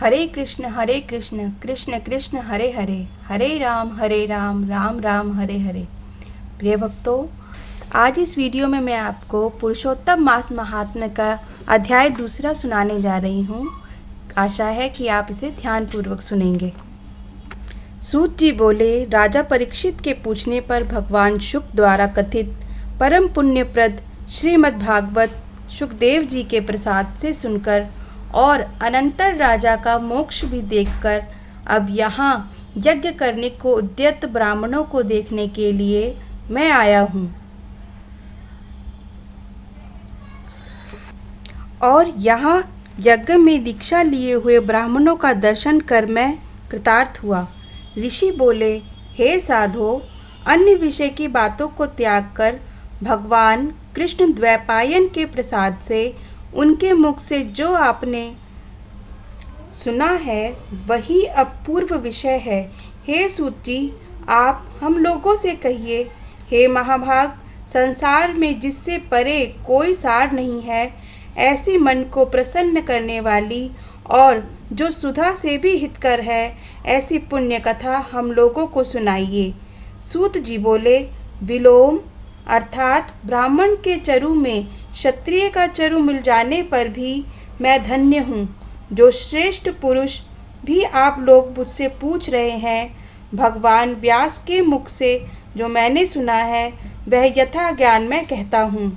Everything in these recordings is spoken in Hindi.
हरे कृष्ण कृष्ण कृष्ण हरे हरे, हरे राम राम राम हरे हरे। प्रिय भक्तों, आज इस वीडियो में मैं आपको पुरुषोत्तम मास महात्म्य का अध्याय 2 सुनाने जा रही हूँ। आशा है कि आप इसे ध्यानपूर्वक सुनेंगे। सूत जी बोले, राजा परीक्षित के पूछने पर भगवान शुक द्वारा कथित परम पुण्यप्रद श्रीमद्भागवत शुकदेव जी के प्रसाद से सुनकर और अनंतर राजा का मोक्ष भी देखकर अब यहाँ यज्ञ करने को उद्यत ब्राह्मणों को देखने के लिए मैं आया हूँ। और यहाँ यज्ञ में दीक्षा लिए हुए ब्राह्मणों का दर्शन कर मैं कृतार्थ हुआ। ऋषि बोले, हे साधो, अन्य विषय की बातों को त्याग कर भगवान कृष्ण द्वैपायन के प्रसाद से उनके मुख से जो आपने सुना है वही अब पूर्व विषय है। हे सूत जी, आप हम लोगों से कहिए। हे महाभाग, संसार में जिससे परे कोई सार नहीं है, ऐसी मन को प्रसन्न करने वाली और जो सुधा से भी हितकर है, ऐसी पुण्य कथा हम लोगों को सुनाइए। सूत जी बोले, विलोम अर्थात ब्राह्मण के चरु में क्षत्रिय का चरु मिल जाने पर भी मैं धन्य हूँ। जो श्रेष्ठ पुरुष भी आप लोग मुझसे पूछ रहे हैं, भगवान व्यास के मुख से जो मैंने सुना है वह यथा ज्ञान मैं कहता हूँ।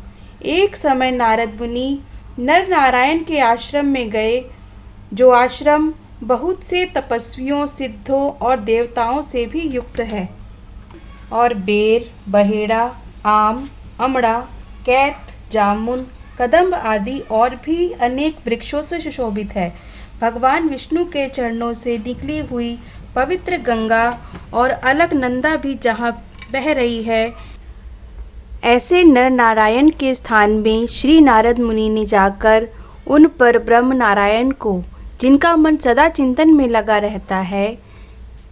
एक समय नारद मुनि नर नारायण के आश्रम में गए, जो आश्रम बहुत से तपस्वियों, सिद्धों और देवताओं से भी युक्त है और बेर, बहेड़ा, आम, अमड़ा, कैथ, जामुन, कदम्ब आदि और भी अनेक वृक्षों से सुशोभित है। भगवान विष्णु के चरणों से निकली हुई पवित्र गंगा और अलकनंदा भी जहाँ बह रही है, ऐसे नर नारायण के स्थान में श्री नारद मुनि ने जाकर उन पर ब्रह्म नारायण को, जिनका मन सदा चिंतन में लगा रहता है,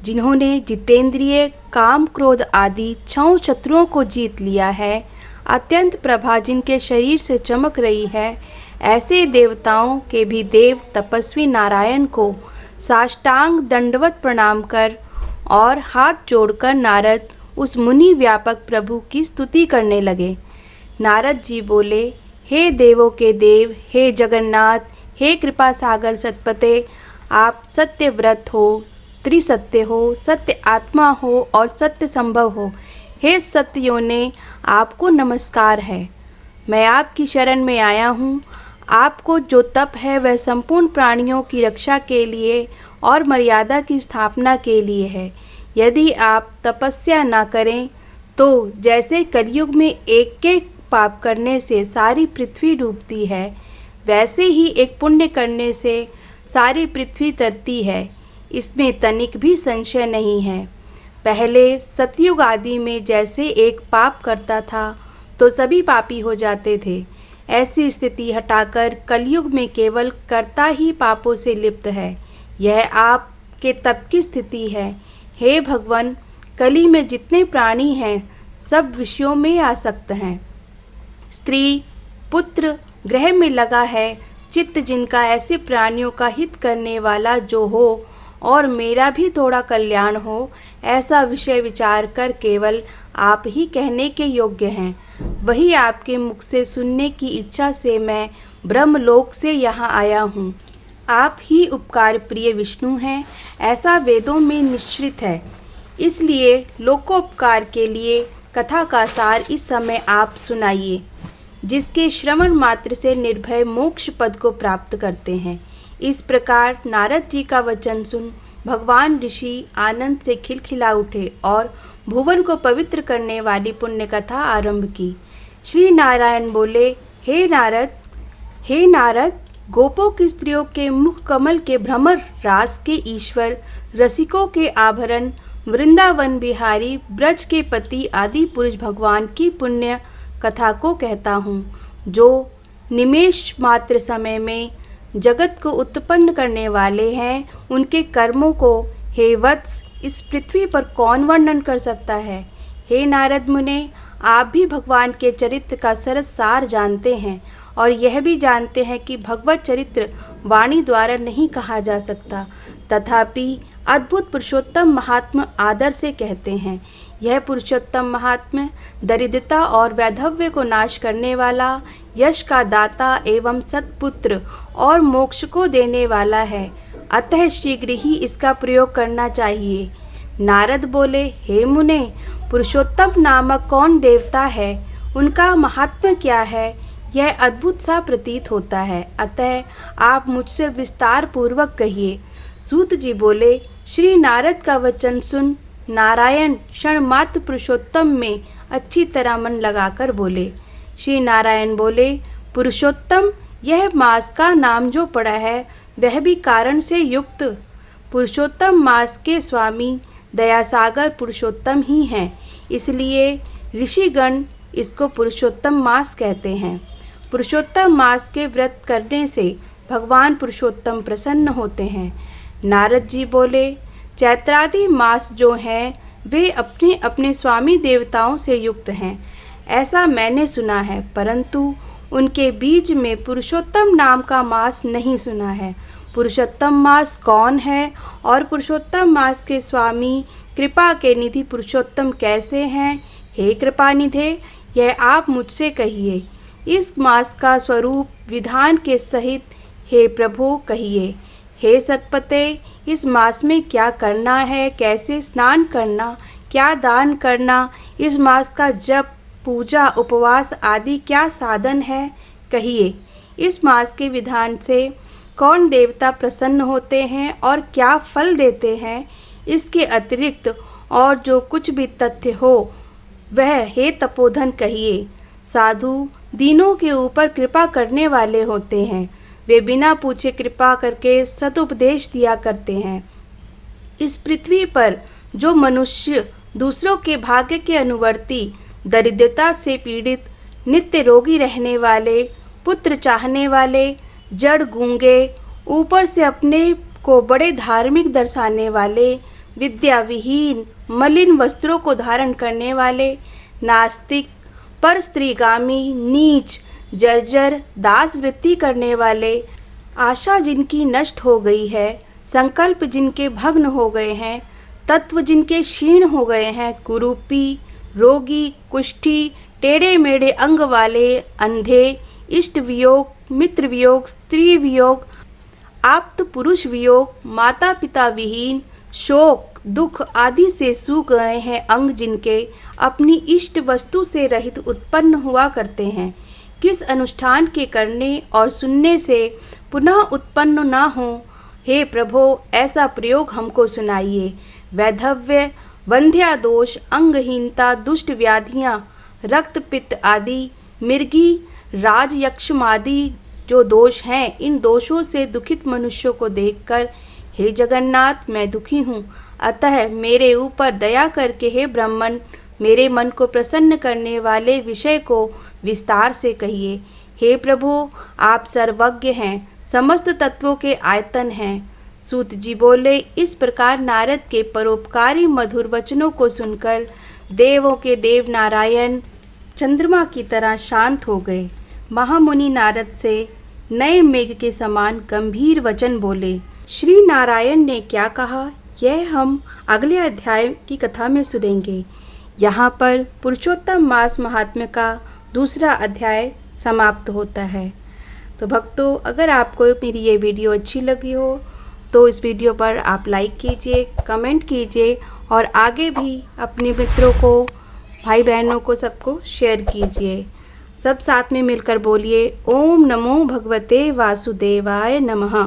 जिन्होंने जितेंद्रिय, काम, क्रोध आदि 6 शत्रुओं को जीत लिया है, अत्यंत प्रभा जिनके शरीर से चमक रही है, ऐसे देवताओं के भी देव तपस्वी नारायण को साष्टांग दंडवत प्रणाम कर और हाथ जोड़कर नारद उस मुनि व्यापक प्रभु की स्तुति करने लगे। नारद जी बोले, हे देवों के देव, हे जगन्नाथ, हे कृपा सागर सतपते, आप सत्य व्रत हो, त्रिसत्य हो, सत्य आत्मा हो और सत्य संभव हो। हे सत्यों ने, आपको नमस्कार है। मैं आपकी शरण में आया हूँ। आपको जो तप है वह संपूर्ण प्राणियों की रक्षा के लिए और मर्यादा की स्थापना के लिए है। यदि आप तपस्या न करें तो जैसे कलयुग में एक एक पाप करने से सारी पृथ्वी डूबती है, वैसे ही एक पुण्य करने से सारी पृथ्वी तरती है। इसमें तनिक भी संशय नहीं है। पहले सतयुग आदि में जैसे एक पाप करता था तो सभी पापी हो जाते थे, ऐसी स्थिति हटाकर कलयुग में केवल कर्ता ही पापों से लिप्त है। यह आपके तप की स्थिति है। हे भगवान, कली में जितने प्राणी हैं सब विषयों में आसक्त हैं। स्त्री, पुत्र, ग्रह में लगा है चित्त जिनका ऐसे प्राणियों का हित करने वाला जो हो और मेरा भी थोड़ा कल्याण हो, ऐसा विषय विचार कर केवल आप ही कहने के योग्य हैं। वही आपके मुख से सुनने की इच्छा से मैं ब्रह्मलोक से यहाँ आया हूँ। आप ही उपकार प्रिय विष्णु हैं, ऐसा वेदों में निश्चित है। इसलिए लोकोपकार के लिए कथा का सार इस समय आप सुनाइए, जिसके श्रवण मात्र से निर्भय मोक्ष पद को प्राप्त करते हैं। इस प्रकार नारद जी का वचन सुन भगवान ऋषि आनंद से खिलखिला उठे और भुवन को पवित्र करने वाली पुण्य कथा आरंभ की। श्री नारायण बोले, हे नारद, गोपों की स्त्रियों के मुख कमल के भ्रमर रास के ईश्वर, रसिकों के आभरण, वृंदावन बिहारी, ब्रज के पति आदि पुरुष भगवान की पुण्य कथा को कहता हूँ, जो निमेष मात्र समय में जगत को उत्पन्न करने वाले हैं। उनके कर्मों को हे वत्स इस पृथ्वी पर कौन वर्णन कर सकता है। हे नारद मुने, आप भी भगवान के चरित्र का सरस सार जानते हैं और यह भी जानते हैं कि भगवत चरित्र वाणी द्वारा नहीं कहा जा सकता, तथापि अद्भुत पुरुषोत्तम महात्मा आदर से कहते हैं। यह पुरुषोत्तम महात्मा दरिद्रता और वैधव्य को नाश करने वाला, यश का दाता एवं सत्पुत्र और मोक्ष को देने वाला है, अतः शीघ्र ही इसका प्रयोग करना चाहिए। नारद बोले, हे मुने, पुरुषोत्तम नामक कौन देवता है, उनका महात्म्य क्या है, यह अद्भुत सा प्रतीत होता है, अतः आप मुझसे विस्तार पूर्वक कहिए। सूत जी बोले, श्री नारद का वचन सुन नारायण क्षण मात्र पुरुषोत्तम में अच्छी तरह मन लगाकर बोले। श्री नारायण बोले, पुरुषोत्तम, यह मास का नाम जो पड़ा है वह भी कारण से युक्त। पुरुषोत्तम मास के स्वामी दयासागर पुरुषोत्तम ही हैं, इसलिए ऋषिगण इसको पुरुषोत्तम मास कहते हैं। पुरुषोत्तम मास के व्रत करने से भगवान पुरुषोत्तम प्रसन्न होते हैं। नारद जी बोले, चैत्रादि मास जो हैं वे अपने अपने स्वामी देवताओं से युक्त हैं, ऐसा मैंने सुना है, परंतु उनके बीच में पुरुषोत्तम नाम का मास नहीं सुना है। पुरुषोत्तम मास कौन है और पुरुषोत्तम मास के स्वामी कृपा के निधि पुरुषोत्तम कैसे हैं? हे कृपानिधे, यह आप मुझसे कहिए। इस मास का स्वरूप विधान के सहित हे प्रभु कहिए। हे सतपते, इस मास में क्या करना है, कैसे स्नान करना, क्या दान करना, इस मास का जप, पूजा, उपवास आदि क्या साधन है, कहिए। इस मास के विधान से कौन देवता प्रसन्न होते हैं और क्या फल देते हैं, इसके अतिरिक्त और जो कुछ भी तथ्य हो वह हे तपोधन कहिए। साधु दीनों के ऊपर कृपा करने वाले होते हैं, वे बिना पूछे कृपा करके सदुपदेश दिया करते हैं। इस पृथ्वी पर जो मनुष्य दूसरों के भाग्य के अनुवर्ती, दरिद्रता से पीड़ित, नित्य रोगी रहने वाले, पुत्र चाहने वाले, जड़ गूंगे, ऊपर से अपने को बड़े धार्मिक दर्शाने वाले, विद्या विहीन, मलिन वस्त्रों को धारण करने वाले, नास्तिक, पर स्त्रीगामी, नीच, जर्जर, दास वृत्ति करने वाले, आशा जिनकी नष्ट हो गई है, संकल्प जिनके भग्न हो गए हैं, तत्व जिनके क्षीण हो गए हैं, कुरूपी, रोगी, कुष्ठी, टेढ़े मेढ़े अंग वाले, अंधे, इष्ट वियोग, मित्र वियोग, स्त्री वियोग, आप्त पुरुष वियोग, माता पिता विहीन, शोक, दुख आदि से सूख गए हैं अंग जिनके अपनी इष्ट वस्तु से रहित उत्पन्न हुआ करते हैं, किस अनुष्ठान के करने और सुनने से पुनः उत्पन्न न हो, हे प्रभो ऐसा प्रयोग हमको सुनाइए। वैधव्य, वंध्या दोष, अंगहीनता, दुष्ट व्याधियाँ, रक्त पित्त आदि, मिर्गी, राजयक्षम आदि जो दोष हैं, इन दोषों से दुखित मनुष्यों को देखकर हे जगन्नाथ मैं दुखी हूँ, अतः मेरे ऊपर दया करके हे ब्राह्मण मेरे मन को प्रसन्न करने वाले विषय को विस्तार से कहिए। हे प्रभु आप सर्वज्ञ हैं, समस्त तत्वों के आयतन हैं। सूत जी बोले, इस प्रकार नारद के परोपकारी मधुर वचनों को सुनकर देवों के देव नारायण चंद्रमा की तरह शांत हो गए। महामुनि नारद से नए मेघ के समान गंभीर वचन बोले। श्री नारायण ने क्या कहा यह हम अगले अध्याय की कथा में सुनेंगे। यहाँ पर पुरुषोत्तम मास महात्म्य का दूसरा अध्याय समाप्त होता है। तो भक्तों, अगर आपको मेरी ये वीडियो अच्छी लगी हो तो इस वीडियो पर आप लाइक कीजिए, कमेंट कीजिए और आगे भी अपने मित्रों को, भाई बहनों को सबको शेयर कीजिए। सब साथ में मिलकर बोलिए ओम नमो भगवते वासुदेवाय नमः।